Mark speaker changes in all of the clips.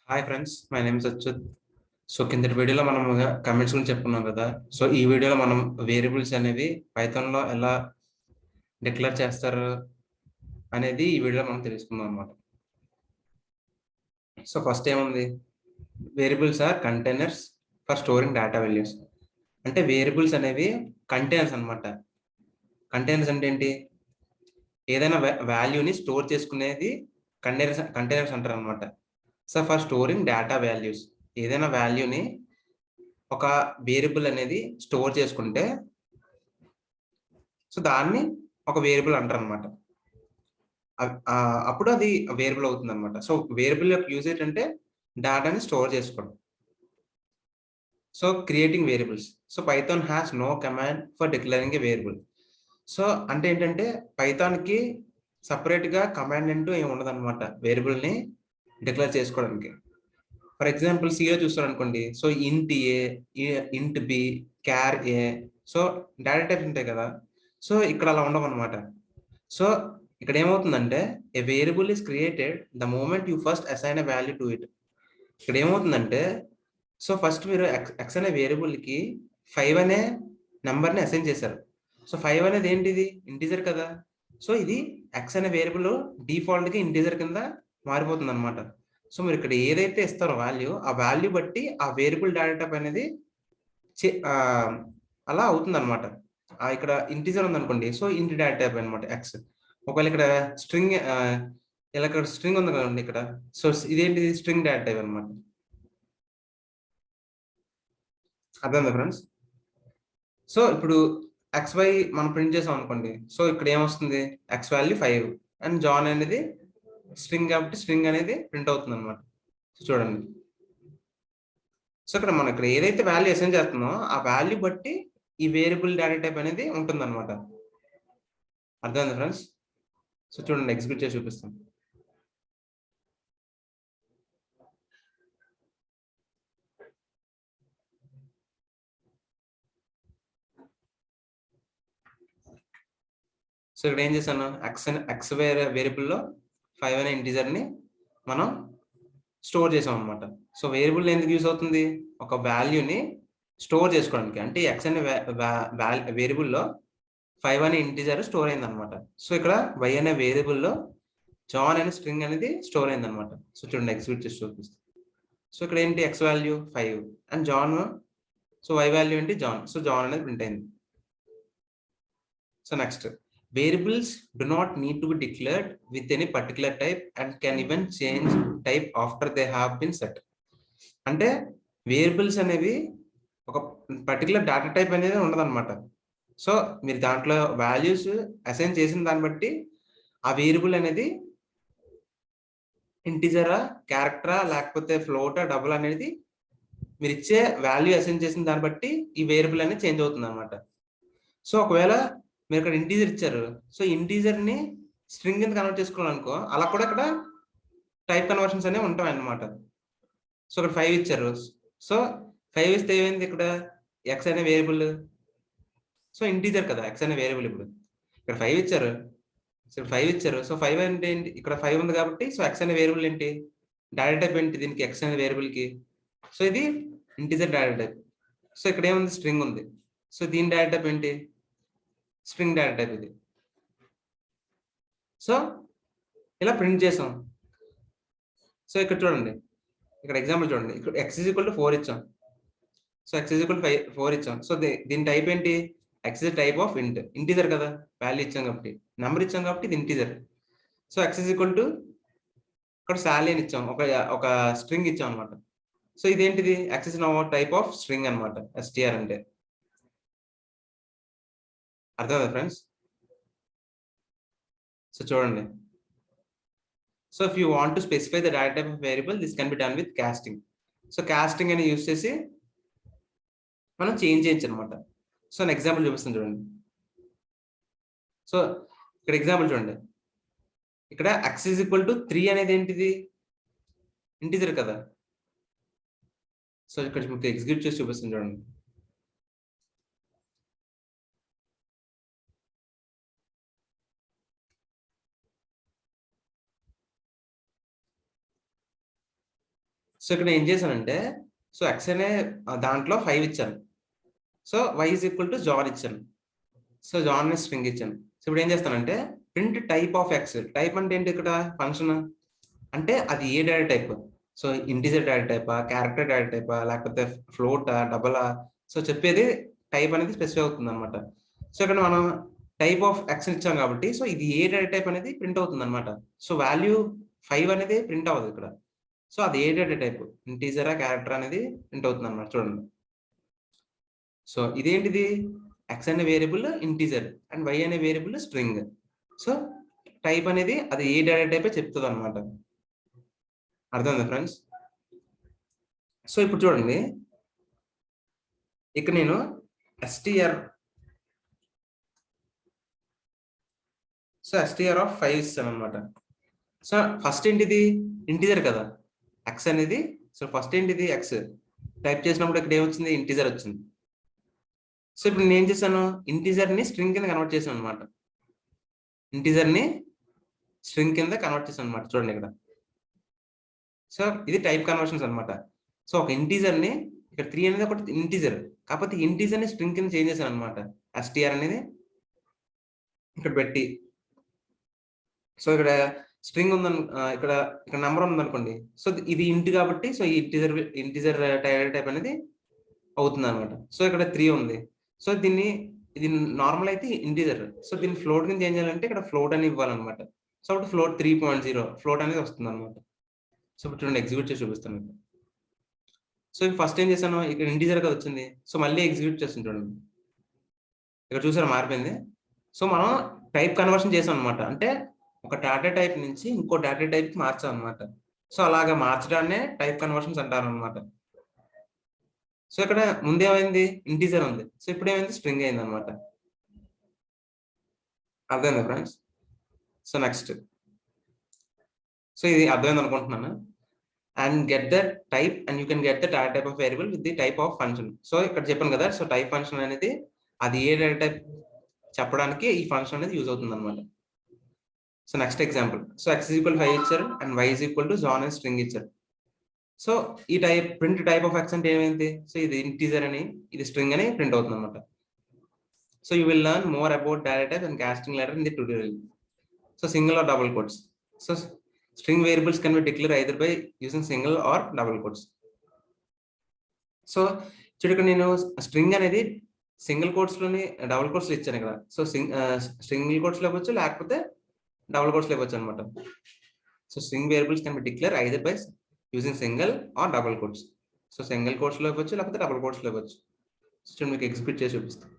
Speaker 1: Hi friends, my name is Achyut. So కిందటి వీడియోలో మనం కమెంట్స్ గురించి చెప్పుకున్నాం కదా. సో ఈ వీడియోలో మనం వేరియబుల్స్ అనేవి పైథాన్లో ఎలా డిక్లేర్ చేస్తారు అనేది ఈ వీడియోలో మనం తెలుసుకుందాం అనమాట. సో ఫస్ట్ ఏముంది, variables are containers for storing data values. అంటే వేరియబుల్స్ అనేవి కంటైనర్స్ అనమాట. కంటైనర్స్ అంటే ఏంటి, ఏదైనా వాల్యూని స్టోర్ చేసుకునేది కంటైనర్స్ అంటారు అనమాట. So for storing data values, ఏదైనా వాల్యూని ఒక వేరియబుల్ అనేది స్టోర్ చేసుకుంటే సో దాన్ని ఒక వేరియబుల్ అంటారు అనమాట. అప్పుడు అది వేరియబుల్ అవుతుంది అనమాట. సో వేరియబుల్ యొక్క యూజ్ ఏంటంటే డేటాని స్టోర్ చేసుకోవడం. So creating variables. So Python has no command for declaring a variable. So అంటే ఏంటంటే పైథాన్కి సపరేట్గా కమాండ్ అంటూ ఏమి ఉండదు అనమాట వేరియబుల్ని డిక్లేర్ చేసుకోవడానికి. ఫర్ ఎగ్జాంపుల్ సిలో చూస్తారు అనుకోండి. సో ఇంట్ ఏ, ఇంట్ బి, క్యార్ ఏ, సో డేటా టైప్స్ ఉంటాయి కదా. సో ఇక్కడ అలా ఉండవు అనమాట. సో ఇక్కడ ఏమవుతుందంటే a variable is created the moment you first assign a value to it. ఇక్కడ ఏమవుతుందంటే సో ఫస్ట్ మీరు ఎక్స్ అనే వేరియబుల్కి 5 అనే నెంబర్ని అసైన్ చేశారు. సో 5 అనేది ఏంటిది, ఇంటీజర్ కదా. సో ఇది ఎక్స్ అనే వేరియబుల్ డిఫాల్ట్గా ఇంటీజర్ కింద మారిపోతుంది అనమాట. సో మీరు ఇక్కడ ఏదైతే ఇస్తారో వాల్యూ, ఆ వాల్యూ బట్టి ఆ వేరియబుల్ డేటా టైప్ అనేది అలా అవుతుంది అనమాట. ఇక్కడ ఇంటీజర్ ఉందనుకోండి, సో ఇంటి డేటా టైప్ అనమాట ఎక్స్. ఒకవేళ ఇక్కడ స్ట్రింగ్, ఇలా ఇక్కడ స్ట్రింగ్ ఉంది కదండి ఇక్కడ. సో ఇదేంటిది, స్ట్రింగ్ డేటా టైప్ అనమాట. అర్థమైందా ఫ్రెండ్స్? సో ఇప్పుడు XY మనం ప్రింట్ చేసాం అనుకోండి. సో ఇక్కడ ఏమొస్తుంది, ఎక్స్ వాల్యూ 5 అండ్ జాన్ అనేది స్ట్రింగ్ కాబట్టి స్ట్రింగ్ అనేది ప్రింట్ అవుతుంది అనమాట. సో చూడండి, సో ఇక్కడ మనం ఇక్కడ ఏదైతే వాల్యూ అసైన్ చేస్తున్నామో ఆ వాల్యూ బట్టి ఈ వేరియబుల్ డేటా టైప్ అనేది ఉంటుంది అనమాట. అర్థమైంది ఫ్రెండ్స్? సో చూడండి, ఎగ్జిక్యూట్ చేసి చూపిస్తాం. సో ఇక్కడ ఏం చేశాను, ఎక్స్ వేరియబుల్లో 5 అనే ఇంటీజర్ని మనం స్టోర్ చేసాం అనమాట. సో వేరియబుల్ ఎందుకు యూస్ అవుతుంది, ఒక వాల్యూని స్టోర్ చేసుకోవడానికి. అంటే ఎక్స్ అనే వేరియబుల్లో 5 అనే ఇంటీజర్ స్టోర్ అయింది అనమాట. సో ఇక్కడ వై అనే వేరియబుల్లో జాన్ అనే స్ట్రింగ్ అనేది స్టోర్ అయింది అనమాట. సో చూడండి, ఎగ్జిక్యూట్ చేసి చూపిస్తాం. సో ఇక్కడ ఏంటి, x value 5 and John, so y value ఏంటి, జాన్. సో జాన్ అనేది ప్రింట్ అయింది. So next, variables do not need to be declared with any particular type and can even change type after they have been set. అంటే variables అనేవి ఒక particular data type అనేది ఉండదన్నమాట. So మీరు దాంట్లో values assign చేసిన దాన్ని బట్టి ఆ వేరియబుల్ అనేది ఇంటిజరా, క్యారెక్టరా, లేకపోతే ఫ్లోటా, డబుల్ అనేది మీరు ఇచ్చే వాల్యూ అసైన్ చేసిన దాన్ని బట్టి ఈ వేరియబుల్ అనేది చేంజ్ అవుతుంది అనమాట. సో ఒకవేళ మీరు ఇక్కడ ఇంటీజర్ ఇచ్చారు, సో ఇంటీజర్ని స్ట్రింగ్ కింద కన్వర్ట్ చేసుకోవాలనుకో, అలా కూడా ఇక్కడ టైప్ కన్వర్షన్స్ అనేవి ఉంటాయి అన్నమాట. సో ఇక్కడ 5 ఇచ్చారు, సో 5 ఇస్తే ఏమైంది, ఇక్కడ ఎక్స్ అనే వేరియబుల్, సో ఇంటీజర్ కదా ఎక్స్ అనే వేరియబుల్. ఇప్పుడు ఇక్కడ 5 ఇచ్చారు, సో 5 ఇచ్చారు, సో 5 అంటే ఏంటి, ఇక్కడ 5 ఉంది కాబట్టి సో ఎక్స్ అనే వేరియబుల్ ఏంటి, డేటా టైప్ ఏంటి దీనికి, ఎక్స్ అనే వేరియబుల్కి. సో ఇది ఇంటీజర్ డేటా టైప్. సో ఇక్కడ ఏముంది, స్ట్రింగ్ ఉంది. సో దీని డేటా టైప్ ఏంటి, స్ట్రింగ్ డేటా టైప్ ఇది. సో ఇలా ప్రింట్ చేసాం. సో ఇక్కడ చూడండి, ఇక్కడ ఎగ్జాంపుల్ చూడండి, ఇక్కడ x = 4 ఇచ్చాం. సో x = 4 ఇచ్చాం. సో దీని టైప్ ఏంటి, x ఇస్ టైప్ ఆఫ్ ఇంట్, ఇంటీజర్ కదా, వాల్యూ ఇచ్చాం కాబట్టి, నెంబర్ ఇచ్చాం కాబట్టి ఇది ఇంటీజర్. సో x = ఇక్కడ సాలీ అని ఇచ్చాం, ఒక స్ట్రింగ్ ఇచ్చాం అనమాట. సో ఇదేంటిది, x is now type of string అనమాట, str అంటే. అర్థమవుతుంది ఫ్రెండ్స్? సో చూడండి, so if you want to specify the data type of variable, this can be done with casting. So casting అని యూజ్ చేసి మనం చేంజ్ చేయొచ్చు అనమాట. సో నేను ఎగ్జాంపుల్ చూపిస్తాను చూడండి. సో ఇక్కడ ఎగ్జాంపుల్ చూడండి, ఇక్కడ x = 3 అనేది ఏంటిది, ఇంటీజర్ కదా. సో ఇక్కడ మీకు ఎగ్జిక్యూట్ చేసి చూపిస్తాను చూడండి. సో ఇక్కడ ఏం చేశానంటే, సో ఎక్స్ అనే దాంట్లో 5 ఇచ్చాను. So y is equal to John ఇచ్చాను. సో జాన్ అనే స్ట్రింగ్ ఇచ్చాను. సో ఇప్పుడు ఏం చేస్తానంటే print type of x. Type అంటే ఏంటి ఇక్కడ ఫంక్షన్ అంటే అది ఏ data type. So integer data టైపా, క్యారెక్టర్ డేటా టైపా, లేకపోతే ఫ్లోటా, డబలా. సో చెప్పేది టైప్ అనేది స్పెసిఫై అవుతుంది అనమాట. సో ఇక్కడ మనం టైప్ ఆఫ్ ఎక్స్ ఇచ్చాం కాబట్టి సో ఇది ఏ డేటా టైప్ అనేది ప్రింట్ అవుతుంది అనమాట. సో వాల్యూ 5 అనేది ప్రింట్ అవ్వదు ఇక్కడ. సో అది ఏ డేటా టైప్ ఇంటీజరా క్యారెక్టర్ అనేది ప్రింట్ అవుతుంది అనమాట. చూడండి. సో ఇదేంటిది ఎక్స్ అనే వేరియబుల్ ఇంటీజర్ అండ్ వై అనే వేరియబుల్ స్ట్రింగ్. సో టైప్ అనేది అది ఏ డేటా టైప్ చెప్తుంది అనమాట. అర్థమైందా ఫ్రెండ్స్? సో ఇప్పుడు చూడండి, ఇక్కడ నేను str ఆఫ్ 5 ఇస్తాను అనమాట. సో ఫస్ట్ ఏంటిది ఇంటీజర్ కదా ఎక్స్ అనేది. సో ఫస్ట్ ఏంటిది ఎక్స్ టైప్ చేసినప్పుడు ఇక్కడ ఏమొచ్చింది ఇంటీజర్ వచ్చింది. సో ఇప్పుడు నేను ఏం చేశాను ఇంటీజర్ ని స్ట్రింగ్ కింద కన్వర్ట్ చేశాను అనమాట. ఇంటీజర్ ని స్ట్రింగ్ కింద కన్వర్ట్ చేశాను అనమాట. చూడండి ఇక్కడ. సో ఇది టైప్ కన్వర్షన్స్ అనమాట. సో ఒక ఇంటీజర్ ని ఇక్కడ 3 అనేది ఒకటి ఇంటీజర్, కాకపోతే ఇంటీజర్ ని స్ట్రింగ్ కింద చేంజ్ చేశాను అనమాట. str అనేది ఇక్కడ పెట్టి. సో ఇక్కడ స్ట్రింగ్ ఉందని ఇక్కడ ఇక్కడ నెంబర్ ఉందనుకోండి. సో ఇది ఇంట్ కాబట్టి సో ఈ ఇంటీజర్ టైప్ అనేది అవుతుంది అనమాట. సో ఇక్కడ 3 ఉంది. సో ఇది నార్మల్ అయితే ఇంటీజర్. సో దీన్ని ఫ్లోట్ కింద చేంజ్ చేయాలంటే ఇక్కడ ఫ్లోట్ అని ఇవ్వాలన్నమాట. సో అప్పుడు ఫ్లోట్ 3.0 ఫ్లోట్ అనేది వస్తుంది అనమాట. సో ఇప్పుడు చూడండి ఎగ్జిక్యూట్ చేసి చూపిస్తాను. సో ఫస్ట్ ఏం చేశాను ఇక్కడ ఇంటీజర్ గా వచ్చింది. సో మళ్ళీ ఎగ్జిక్యూట్ చేస్తాను చూడండి. ఇక్కడ చూసారా మారిపోయింది. సో మనం టైప్ కన్వర్షన్ చేసాం అనమాట. అంటే ఒక డేటా టైప్ నుంచి ఇంకో డేటా టైప్ కి మార్చాం అనమాట. సో అలాగా మార్చడాన్నే టైప్ కన్వర్షన్స్ అంటారు అనమాట. సో ఇక్కడ ముందేమైంది ఇంటీజర్ ఉంది. సో ఇప్పుడు ఏమైంది స్ట్రింగ్ అయింది అనమాట. అర్థమైందా ఫ్రెండ్స్? So next. సో ఇది అర్థమైంది అనుకుంటున్నాను. And get the type and you can get the data type of variable with the type of function. So ఇక్కడ చెప్పాను కదా. సో టైప్ ఫంక్షన్ అనేది అది ఏ డేటా టైప్ చెప్పడానికి ఈ ఫంక్షన్ అనేది యూజ్ అవుతుంది అనమాట. So next example. So x is equal 5 ఇచ్చారు and y is equal to John అని స్ట్రింగ్ ఇచ్చారు. సో ఈ ప్రింట్ టైప్ ఆఫ్ ఎక్స్ అంటే ఏమైంది? సో ఇది ఇంటీజర్ అని ఇది స్ట్రింగ్ అని ప్రింట్ అవుతుంది అనమాట. So you will learn more about data type and casting later in the tutorial. So single or double quotes. సో string variables can be declared either by using single or double quotes. So చూడక నేను string అనేది single quotes లోని double quotes ఇచ్చాను ఇక్కడ. So single quotes లో ఇవ్వచ్చు లేకపోతే డబుల్ కోట్స్ లో ఇవ్వచ్చు అనమాట. So string variables can be declare either by using single or double quotes. So single quotes లో ఇవ్వచ్చు లేకపోతే డబుల్ కోట్స్ లో ఇవ్వచ్చు. సో మీకు ఎగ్జిక్యూట్ చేసి చూపిస్తాను.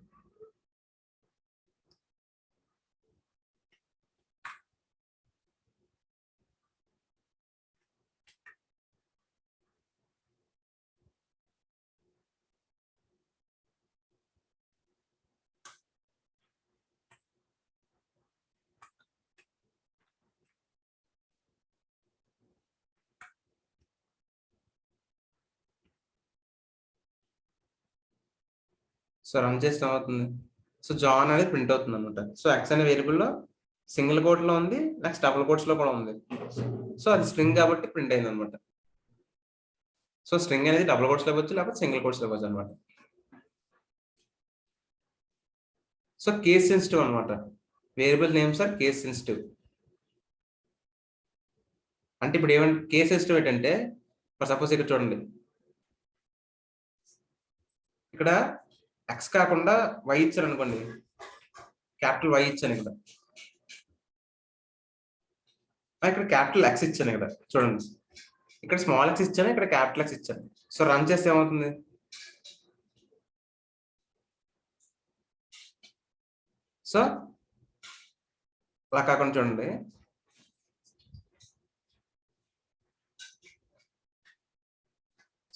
Speaker 1: సో రన్ చేస్తే ఏమవుతుంది? సో జాన్ అనేది ప్రింట్ అవుతుంది అనమాట. సో ఎక్స్ అనే వేరియబుల్ లో సింగిల్ కోట్ లో ఉంది, నెక్స్ట్ డబుల్ కోట్స్ లో కూడా ఉంది. సో అది స్ట్రింగ్ కాబట్టి ప్రింట్ అయింది అనమాట. సో స్ట్రింగ్ అనేది డబుల్ కోట్స్ లో ఇవ్వచ్చు లేకపోతే సింగిల్ కోట్స్ లో ఇవ్వచ్చు అనమాట. సో కేస్ సెన్సిటివ్ అనమాట. Variable names are case sensitive. అంటే ఇప్పుడు ఏమంటే కేస్ సెన్సిటివ్ ఏంటంటే సపోజ్ ఇక్కడ చూడండి, ఇక్కడ ఎక్స్ కాకుండా వై ఇచ్చారు అనుకోండి, క్యాపిటల్ వై ఇచ్చాను ఇక్కడ, ఇక్కడ క్యాపిటల్ ఎక్స్ ఇచ్చాను ఇక్కడ చూడండి, ఇక్కడ స్మాల్ ఎక్స్ ఇచ్చాను, ఇక్కడ క్యాపిటల్ ఎక్స్ ఇచ్చాను. సో రన్ చేస్తే ఏమవుతుంది? సో అలా కాకుండా చూడండి,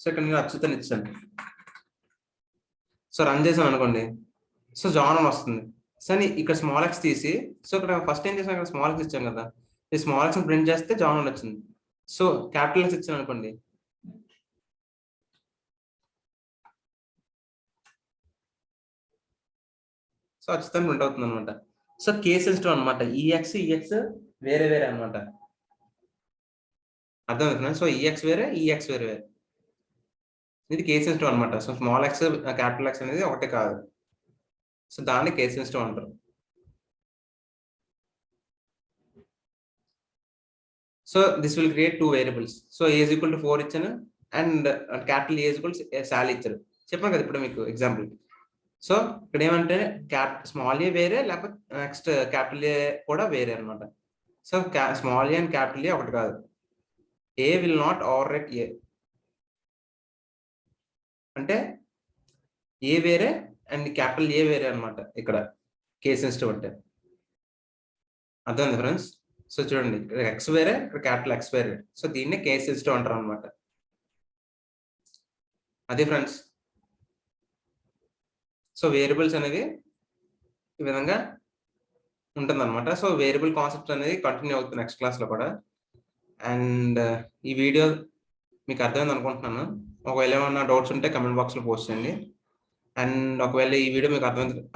Speaker 1: సో ఇక్కడ నేను అచ్యుతని ఇచ్చాను. సో రన్ చేసాను అనుకోండి, సో జాన్ అని వస్తుంది. సో ఇక్కడ స్మాల్ ఎక్స్ తీసి, సో ఇక్కడ ఫస్ట్ ఏం చేసాను, ఇక్కడ స్మాల్ ఎక్స్ ఇచ్చాను కదా, ఈ స్మాల్ ఎక్స్ ప్రింట్ చేస్తే జాన్ అని వచ్చింది. సో క్యాపిటల్ ఎక్స్ ఇచ్చాను అనుకోండి, సో అచ్యుతని ప్రింట్ అవుతుంది అనమాట. సో కేస్ సెన్సిటివ్ అనమాట. ఈఎక్స్ వేరే వేరే అనమాట. అర్థమవుతుంది ఫ్రెండ్స్. సో ఈఎక్స్ వేరే, ఈఎక్స్ వేరే వేరే. ఇది కేస్ సెన్సిటివ్ అనమాట. So small X, capital X అనేది ఒకటే కాదు. సో దాన్ని కేస్ సెన్సిటివ్ అంటారు. So this will create 2 variables. So A is equal to 4 ఇచ్చాను and capital A is equal సాల్ ఇచ్చారు. చెప్పాను కదా ఇప్పుడు మీకు ఎగ్జాంపుల్. సో ఇక్కడ ఏమంటే స్మాల్ ఏ వేరే, లేకపోతే నెక్స్ట్ క్యాపిటల్ ఏ కూడా వేరే అనమాట. So small A and capital ఏ ఒకటి కాదు. ఏ విల్ నాట్ ఓవర్ రైట్ ఏ. అంటే ఏ వేరే అండ్ క్యాపిటల్ ఏ వేరే అనమాట ఇక్కడ కేస్ సెన్సిటివ్ అంటే. అర్థమైంది ఫ్రెండ్స్. సో చూడండి, ఇక్కడ ఎక్స్ వేరే, ఇక్కడ క్యాపిటల్ ఎక్స్ వేరే. సో దీన్నే కేస్ సెన్సిటివ్ అంటారు అనమాట. అదే ఫ్రెండ్స్. సో వేరియబుల్స్ అనేవి ఈ విధంగా ఉంటుందన్నమాట. సో వేరియబుల్ కాన్సెప్ట్ అనేది కంటిన్యూ అవుతుంది నెక్స్ట్ క్లాస్లో కూడా. అండ్ ఈ వీడియో మీకు అర్థమైంది అనుకుంటున్నాను. ఒకవేళ ఏమైనా డౌట్స్ ఉంటే కమెంట్ బాక్స్లో పోస్ట్ చేయండి. అండ్ ఒకవేళ ఈ వీడియో మీకు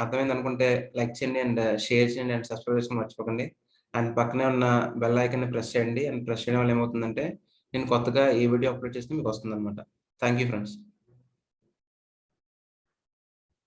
Speaker 1: అర్థమైంది అనుకుంటే లైక్ చేయండి అండ్ షేర్ చేయండి అండ్ సబ్స్క్రైబ్ చేసుకుని మర్చిపోకండి. అండ్ పక్కనే ఉన్న బెల్ ఐకాన్ని ప్రెస్ చేయండి. అండ్ ప్రెస్ చేయడం వల్ల ఏమవుతుందంటే నేను కొత్తగా ఏ వీడియో అప్లోడ్ చేస్తే మీకు వస్తుంది అనమాట. Thank you friends.